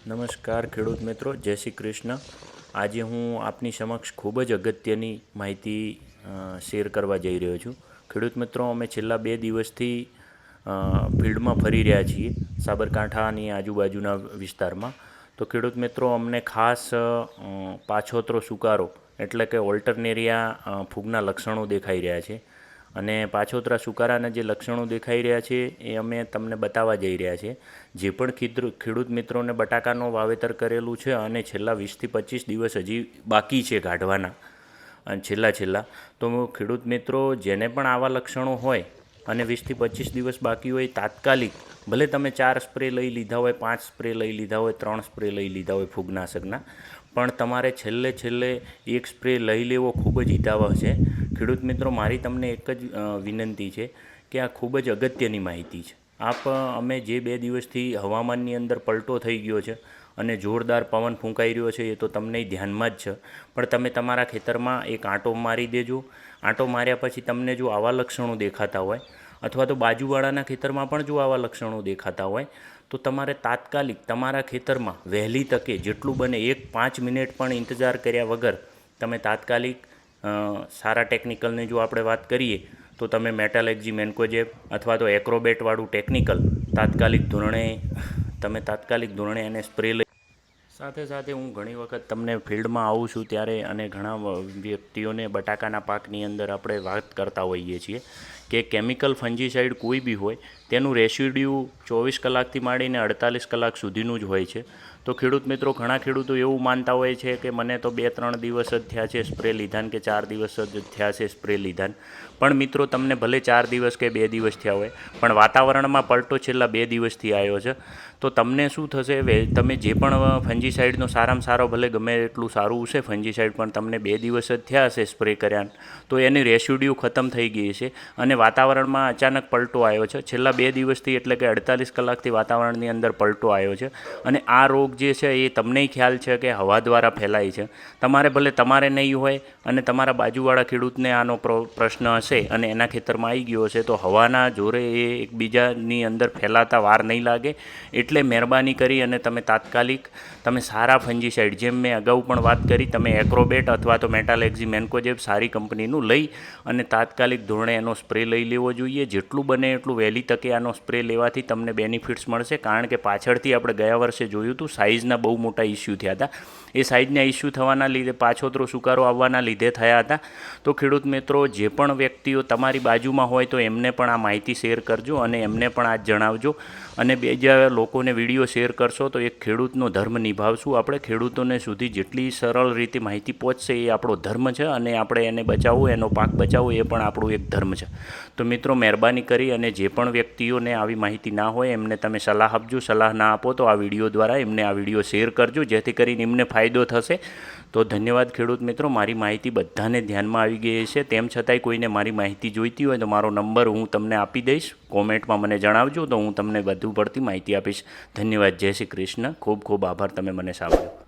નમસ્કાર ખેડૂત મિત્રો, જય શ્રી કૃષ્ણ. આજે હું આપની સમક્ષ ખૂબ જ અગત્યની માહિતી શેર કરવા જઈ રહ્યો છું. ખેડૂત મિત્રો, અમે છેલ્લા 2 દિવસથી ફિલ્ડમાં ફરી રહ્યા છીએ સાબરકાંઠાની આજુબાજુના વિસ્તારમાં. તો ખેડૂત મિત્રો, અમને ખાસ પાછોતરો સુકારો એટલે કે ઓલ્ટરનેરિયા ફૂગના લક્ષણો દેખાઈ રહ્યા છે. અને પાછોતરા સુકારાના જે લક્ષણો દેખાઈ રહ્યા છે એ અમે તમને બતાવવા જઈ રહ્યા છીએ. જે પણ ખેડૂત મિત્રોને બટાકાનું વાવેતર કરેલું છે અને છેલ્લા 20થી 25 દિવસ હજી બાકી છે કાઢવાના અને છેલ્લા તો ખેડૂત મિત્રો જેને પણ આવા લક્ષણો હોય અને 20થી 25 દિવસ બાકી હોય, તાત્કાલિક ભલે તમે 4 સ્પ્રે લઈ લીધા હોય, 5 સ્પ્રે લઈ લીધા હોય, 3 સ્પ્રે લઈ લીધા હોય ફૂગનાશકના, પણ તમારે છેલ્લે એક સ્પ્રે લઈ લેવો ખૂબ જ હિતાવહ છે. ખેડૂત મિત્રો, મારી તમને એક જ વિનંતી છે કે આ ખૂબ જ અગત્યની માહિતી છે. અમે જે 2 દિવસથી હવામાનની અંદર પલટો થઈ ગયો છે અને જોરદાર પવન ફૂંકાઈ રહ્યો છે એ તો તમને ધ્યાનમાં જ છે, પણ તમે તમારા ખેતરમાં એક આંટો મારી દેજો. આંટો માર્યા પછી તમને જો આવા લક્ષણો દેખાતા હોય અથવા તો બાજુવાળાના ખેતરમાં પણ જો આવા લક્ષણો દેખાતા હોય તો તમારે તાત્કાલિક તમારા ખેતરમાં વહેલી તકે જેટલું બને 1-5 મિનિટ પણ ઇંતજાર કર્યા વગર તમે તાત્કાલિક સારા ટેકનિકલની જો આપણે વાત કરીએ તો તમે મેટાલેક્ઝી મેન્કોજેબ અથવા તો એક્રોબેટવાળું ટેકનિકલ તાત્કાલિક ધોરણે એને સ્પ્રે લઈ. સાથે હું ઘણી વખત તમને ફિલ્ડમાં આવું છું ત્યારે અને ઘણા વ્યક્તિઓને બટાકાના પાકની અંદર આપણે વાત કરતા હોઈએ છીએ કે કેમિકલ ફંજીસાઇડ કોઈ બી હોય તેનું રેસિડ્યુ 24 કલાકથી માંડીને 48 કલાક સુધીનું જ હોય છે. તો ખેડૂત મિત્રો, ઘણા ખેડૂતો એવું માનતા હોય છે કે મને તો 2-3 દિવસ જ થયા છે સ્પ્રે લીધાને કે 4 દિવસ જ થયા છે સ્પ્રે લીધાને. પણ મિત્રો, તમને ભલે 4 દિવસ કે 2 દિવસ થયા હોય, પણ વાતાવરણમાં પલટો છેલ્લા 2 દિવસથી આવ્યો છે. તો તમને શું થશે, તમે જે પણ ફંજીસાઇડનો સારામાં સારો ભલે ગમે એટલું સારું છે ફંજીસાઇડ, પણ તમને 2 દિવસ જ થયા હશે સ્પ્રે કર્યા તો એની રેસિડ્યુ ખતમ થઈ ગઈ છે અને વાતાવરણમાં અચાનક પલટો આવ્યો છે. છેલ્લા 2 દિવસથી એટલે કે 48 કલાકથી વાતાવરણની અંદર પલટો આવ્યો છે અને આ રોગ જે છે એ તમને ખ્યાલ છે કે હવા દ્વારા ફેલાય છે. તમારે નહીં હોય અને તમારા બાજુવાળા ખેડૂતને આનો પ્રશ્ન હશે અને એના ખેતરમાં આવી ગયો હશે તો હવાના જોરે એ એકબીજાની અંદર ફેલાતા વાર નહીં લાગે. એટલે મહેરબાની કરી અને તમે તાત્કાલિક સારા ફંજીસાઇડ, જેમ મેં અગાઉ પણ વાત કરી, તમે એક્રોબેટ અથવા તો મેટાલેક્ઝી મેન્કોજેબ સારી કંપનીનું લઈ અને તાત્કાલિક ધોરણે એનો સ્પ્રે લઈ લેવો જોઈએ. જેટલું બને એટલું વહેલી તકે આનો સ્પ્રે લેવાથી તમને બેનિફિટ્સ મળશે. કારણ કે પાછળથી આપણે ગયા વર્ષે જોયું હતું સાઇઝના બહુ મોટા ઇસ્યુ થયા હતા. એ સાઇઝના ઇસ્યુ થવાના લીધે, પાછોતરો સુકારો આવવાના લીધે થયા હતા. તો ખેડૂત મિત્રો, જે પણ વ્યક્તિઓ તમારી બાજુમાં હોય તો એમને પણ આ માહિતી શેર કરજો અને એમને પણ આ જણાવજો. અને બીજા લોકોને વિડીયો શેર કરશો તો એક ખેડૂતનો ધર્મ નિભાવશું આપણે. ખેડૂતોને સુધી જેટલી સરળ રીતે માહિતી પહોંચશે એ આપણો ધર્મ છે અને આપણે એને બચાવવું, એનો પાક બચાવવો એ પણ આપણું એક ધર્મ છે. તો મિત્રો, મહેરબાની કરી અને જે પણ વ્યક્તિઓને આવી માહિતી ના હોય એમને તમે સલાહ આપજો. સલાહ ના આપો તો આ વિડીયો દ્વારા એમને આ વિડીયો શેર કરજો, જેથી કરીને એમને ફાયદો થશે. તો ધન્યવાદ ખેડૂત મિત્રો. મારી માહિતી બધાને ધ્યાનમાં આવી ગઈ છે. તેમ છતાંય કોઈને મારી માહિતી જોઈતી હોય તો મારો નંબર હું તમને આપી દઈશ. કોમેન્ટમાં મને જણાવજો તો હું તમને વધુ પડતી માહિતી આપીશ. ધન્યવાદ. જય શ્રી કૃષ્ણ. ખૂબ ખૂબ આભાર તમે મને સાંભળ્યો.